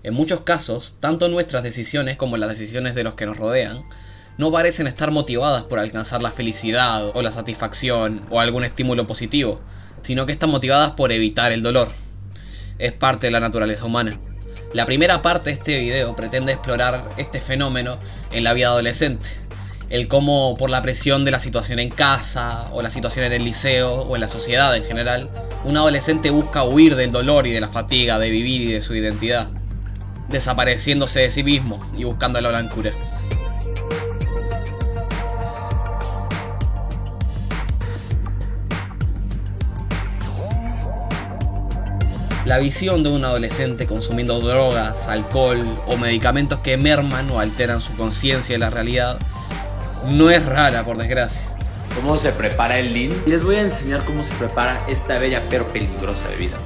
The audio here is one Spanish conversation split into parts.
En muchos casos, tanto nuestras decisiones como las decisiones de los que nos rodean no parecen estar motivadas por alcanzar la felicidad o la satisfacción o algún estímulo positivo, sino que están motivadas por evitar el dolor. Es parte de la naturaleza humana. La primera parte de este video pretende explorar este fenómeno en la vida adolescente. El cómo, por la presión de la situación en casa, o la situación en el liceo, o en la sociedad en general, un adolescente busca huir del dolor y de la fatiga de vivir y de su identidad, desapareciéndose de sí mismo y buscando la blancura. La visión de un adolescente consumiendo drogas, alcohol o medicamentos que merman o alteran su conciencia de la realidad no es rara, por desgracia. ¿Cómo se prepara el lean? Les voy a enseñar cómo se prepara esta bella pero peligrosa bebida.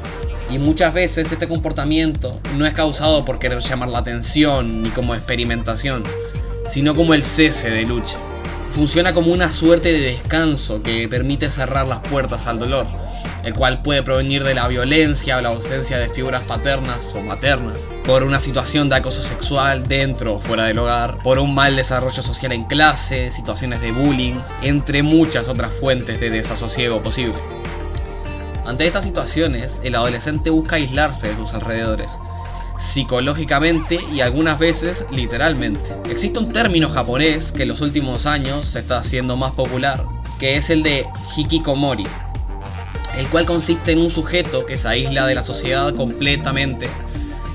Y muchas veces este comportamiento no es causado por querer llamar la atención ni como experimentación, sino como el cese de lucha. Funciona como una suerte de descanso que permite cerrar las puertas al dolor, el cual puede provenir de la violencia o la ausencia de figuras paternas o maternas, por una situación de acoso sexual dentro o fuera del hogar, por un mal desarrollo social en clase, situaciones de bullying, entre muchas otras fuentes de desasosiego posible. Ante estas situaciones, el adolescente busca aislarse de sus alrededores, psicológicamente y algunas veces literalmente. Existe un término japonés que en los últimos años se está haciendo más popular, que es el de hikikomori, el cual consiste en un sujeto que se aísla de la sociedad completamente,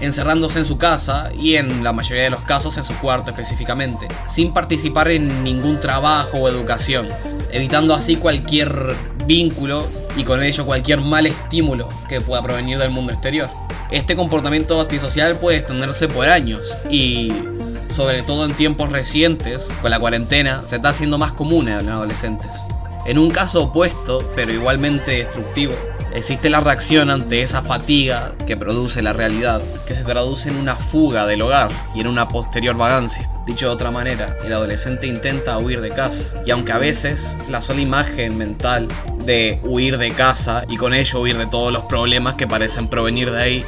encerrándose en su casa y en la mayoría de los casos en su cuarto específicamente, sin participar en ningún trabajo o educación, evitando así cualquier vínculo y con ello cualquier mal estímulo que pueda provenir del mundo exterior. Este comportamiento antisocial puede extenderse por años y, sobre todo en tiempos recientes, con la cuarentena, se está haciendo más común en adolescentes. En un caso opuesto, pero igualmente destructivo, existe la reacción ante esa fatiga que produce la realidad, que se traduce en una fuga del hogar y en una posterior vagancia. Dicho de otra manera, el adolescente intenta huir de casa, y aunque a veces la sola imagen mental de huir de casa y con ello huir de todos los problemas que parecen provenir de ahí,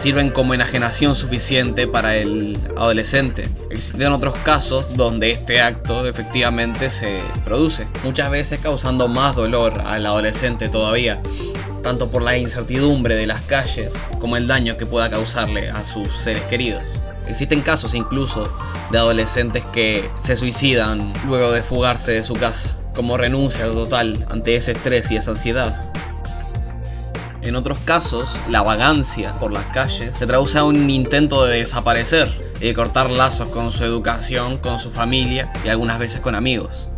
sirven como enajenación suficiente para el adolescente. Existen otros casos donde este acto efectivamente se produce, muchas veces causando más dolor al adolescente todavía, tanto por la incertidumbre de las calles como el daño que pueda causarle a sus seres queridos. Existen casos incluso de adolescentes que se suicidan luego de fugarse de su casa, como renuncia total ante ese estrés y esa ansiedad. En otros casos, la vagancia por las calles se traduce a un intento de desaparecer y de cortar lazos con su educación, con su familia y algunas veces con amigos,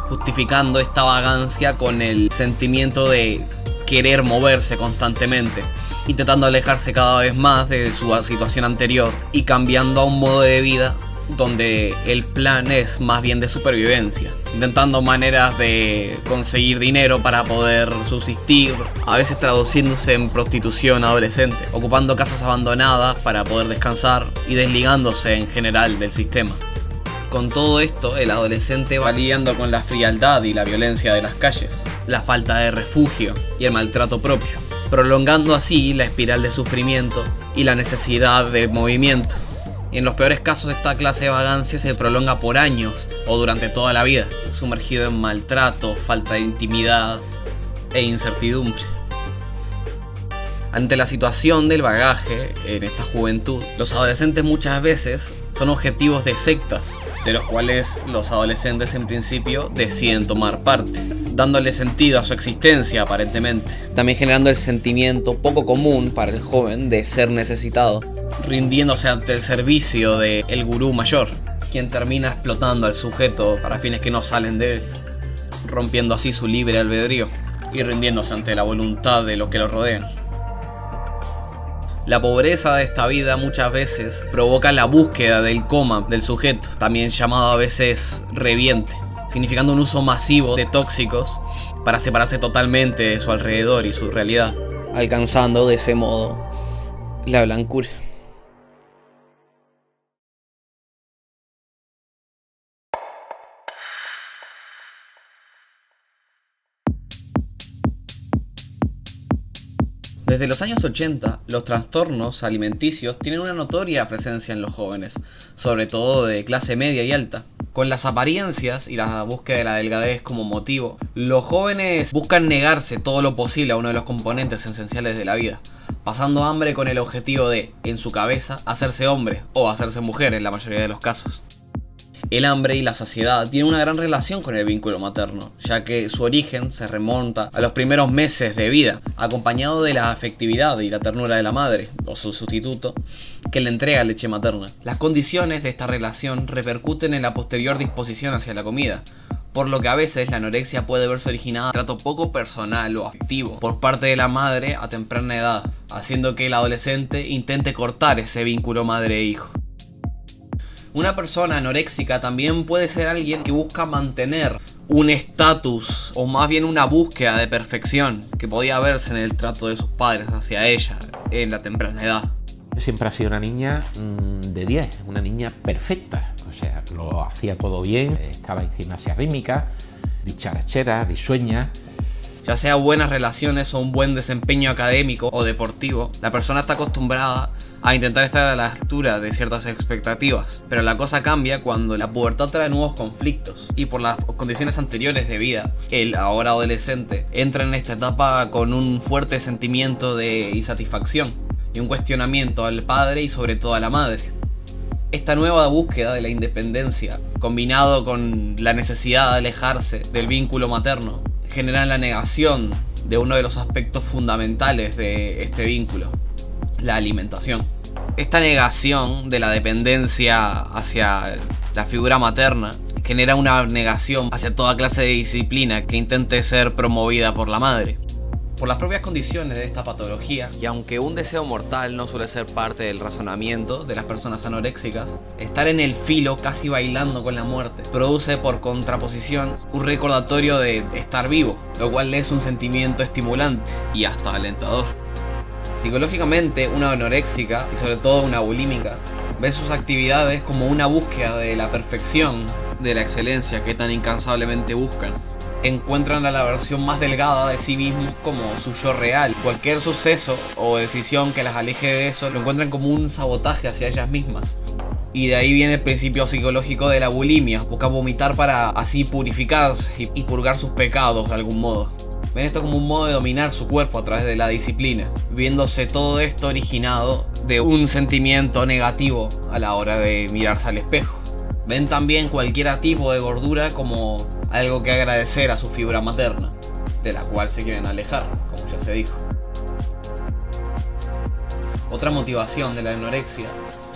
justificando esta vagancia con el sentimiento de querer moverse constantemente, intentando alejarse cada vez más de su situación anterior y cambiando a un modo de vida donde el plan es más bien de supervivencia, intentando maneras de conseguir dinero para poder subsistir, a veces traduciéndose en prostitución adolescente, ocupando casas abandonadas para poder descansar y desligándose en general del sistema. Con todo esto, el adolescente va lidiando con la frialdad y la violencia de las calles, la falta de refugio y el maltrato propio, prolongando así la espiral de sufrimiento y la necesidad de movimiento. Y en los peores casos, esta clase de vagancia se prolonga por años o durante toda la vida, sumergido en maltrato, falta de intimidad e incertidumbre. Ante la situación del bagaje en esta juventud, los adolescentes muchas veces son objetivos de sectas, de los cuales los adolescentes en principio deciden tomar parte, dándole sentido a su existencia aparentemente, también generando el sentimiento poco común para el joven de ser necesitado, rindiéndose ante el servicio del gurú mayor, quien termina explotando al sujeto para fines que no salen de él, rompiendo así su libre albedrío y rindiéndose ante la voluntad de los que lo rodean. La pobreza de esta vida muchas veces provoca la búsqueda del coma del sujeto, también llamado a veces reviente, significando un uso masivo de tóxicos para separarse totalmente de su alrededor y su realidad, alcanzando de ese modo la blancura. Desde los años 80, los trastornos alimenticios tienen una notoria presencia en los jóvenes, sobre todo de clase media y alta. Con las apariencias y la búsqueda de la delgadez como motivo, los jóvenes buscan negarse todo lo posible a uno de los componentes esenciales de la vida, pasando hambre con el objetivo de, en su cabeza, hacerse hombre o hacerse mujer en la mayoría de los casos. El hambre y la saciedad tienen una gran relación con el vínculo materno, ya que su origen se remonta a los primeros meses de vida, acompañado de la afectividad y la ternura de la madre, o su sustituto, que le entrega leche materna. Las condiciones de esta relación repercuten en la posterior disposición hacia la comida, por lo que a veces la anorexia puede verse originada en trato poco personal o afectivo por parte de la madre a temprana edad, haciendo que el adolescente intente cortar ese vínculo madre-hijo. Una persona anoréxica también puede ser alguien que busca mantener un estatus o más bien una búsqueda de perfección que podía verse en el trato de sus padres hacia ella en la temprana edad. Siempre ha sido una niña de 10, una niña perfecta, o sea, lo hacía todo bien, estaba en gimnasia rítmica, dicharachera, risueña. Ya sea buenas relaciones o un buen desempeño académico o deportivo, la persona está acostumbrada a intentar estar a la altura de ciertas expectativas, pero la cosa cambia cuando la pubertad trae nuevos conflictos y por las condiciones anteriores de vida, el ahora adolescente entra en esta etapa con un fuerte sentimiento de insatisfacción y un cuestionamiento al padre y sobre todo a la madre. Esta nueva búsqueda de la independencia, combinado con la necesidad de alejarse del vínculo materno, generan la negación de uno de los aspectos fundamentales de este vínculo, la alimentación. Esta negación de la dependencia hacia la figura materna genera una negación hacia toda clase de disciplina que intente ser promovida por la madre. Por las propias condiciones de esta patología, y aunque un deseo mortal no suele ser parte del razonamiento de las personas anoréxicas, estar en el filo casi bailando con la muerte produce por contraposición un recordatorio de estar vivo, lo cual es un sentimiento estimulante y hasta alentador. Psicológicamente, una anoréxica y sobre todo una bulímica ve sus actividades como una búsqueda de la perfección, de la excelencia que tan incansablemente buscan. Encuentran a la versión más delgada de sí mismos como su yo real. Cualquier suceso o decisión que las aleje de eso lo encuentran como un sabotaje hacia ellas mismas. Y de ahí viene el principio psicológico de la bulimia. Busca vomitar para así purificarse y purgar sus pecados de algún modo. Ven esto como un modo de dominar su cuerpo a través de la disciplina, viéndose todo esto originado de un sentimiento negativo a la hora de mirarse al espejo. Ven también cualquier tipo de gordura como algo que agradecer a su figura materna, de la cual se quieren alejar, como ya se dijo. Otra motivación de la anorexia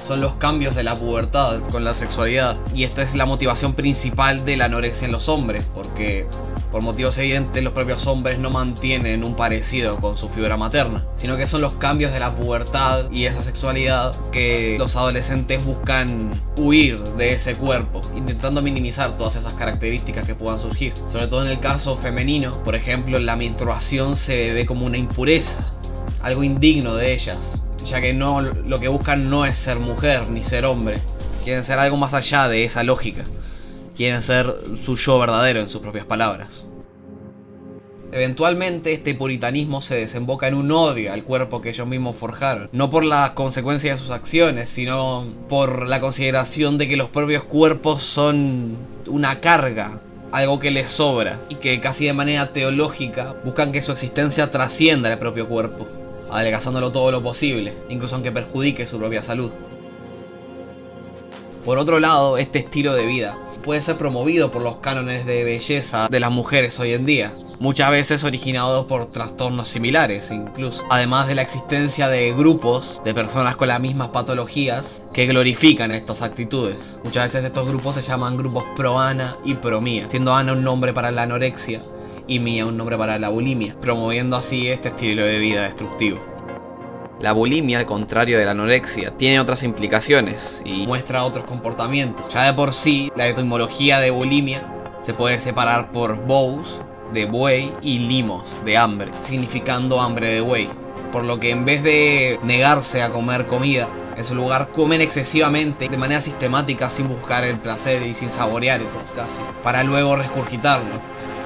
son los cambios de la pubertad con la sexualidad, y esta es la motivación principal de la anorexia en los hombres, porque por motivos evidentes los propios hombres no mantienen un parecido con su figura materna, sino que son los cambios de la pubertad y esa sexualidad que los adolescentes buscan huir de ese cuerpo, intentando minimizar todas esas características que puedan surgir. Sobre todo en el caso femenino, por ejemplo, la menstruación se ve como una impureza, algo indigno de ellas, ya que lo que buscan no es ser mujer ni ser hombre, quieren ser algo más allá de esa lógica. Quieren ser su yo verdadero en sus propias palabras. Eventualmente este puritanismo se desemboca en un odio al cuerpo que ellos mismos forjaron, no por las consecuencias de sus acciones, sino por la consideración de que los propios cuerpos son una carga, algo que les sobra, y que casi de manera teológica buscan que su existencia trascienda el propio cuerpo, adelgazándolo todo lo posible, incluso aunque perjudique su propia salud. Por otro lado, este estilo de vida puede ser promovido por los cánones de belleza de las mujeres hoy en día, muchas veces originados por trastornos similares incluso, además de la existencia de grupos de personas con las mismas patologías que glorifican estas actitudes. Muchas veces estos grupos se llaman grupos pro Ana y pro Mía, siendo Ana un nombre para la anorexia y Mía un nombre para la bulimia, promoviendo así este estilo de vida destructivo. La bulimia, al contrario de la anorexia, tiene otras implicaciones y muestra otros comportamientos. Ya de por sí, la etimología de bulimia se puede separar por bous, de buey, y limos, de hambre, significando hambre de buey. Por lo que en vez de negarse a comer comida, en su lugar comen excesivamente, de manera sistemática, sin buscar el placer y sin saborear eso casi, para luego regurgitarlo,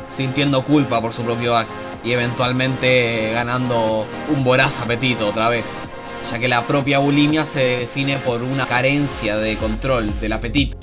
sintiendo culpa por su propio acto. y eventualmente ganando un voraz apetito otra vez, ya que la propia bulimia se define por una carencia de control del apetito.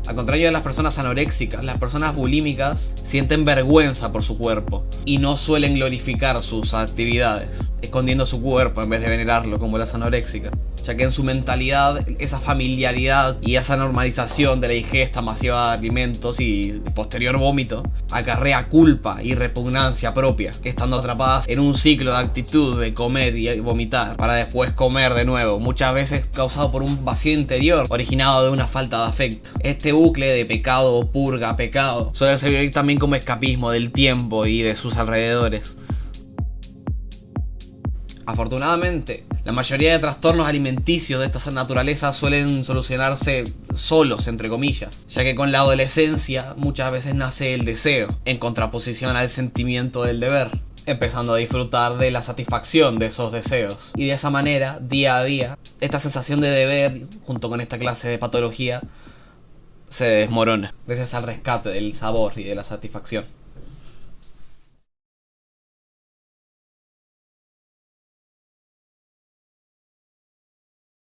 Al contrario de las personas anoréxicas, las personas bulímicas sienten vergüenza por su cuerpo y no suelen glorificar sus actividades, escondiendo su cuerpo en vez de venerarlo como las anoréxicas, ya que en su mentalidad esa familiaridad y esa normalización de la ingesta masiva de alimentos y posterior vómito acarrea culpa y repugnancia propia, estando atrapadas en un ciclo de actitud de comer y vomitar para después comer de nuevo, muchas veces causado por un vacío interior originado de una falta de afecto. Este bucle de pecado, purga, pecado suele servir también como escapismo del tiempo y de sus alrededores. Afortunadamente, la mayoría de trastornos alimenticios de esta naturaleza suelen solucionarse solos, entre comillas, ya que con la adolescencia muchas veces nace el deseo, en contraposición al sentimiento del deber, empezando a disfrutar de la satisfacción de esos deseos. Y de esa manera, día a día, esta sensación de deber, junto con esta clase de patología, se desmorona, gracias al rescate del sabor y de la satisfacción.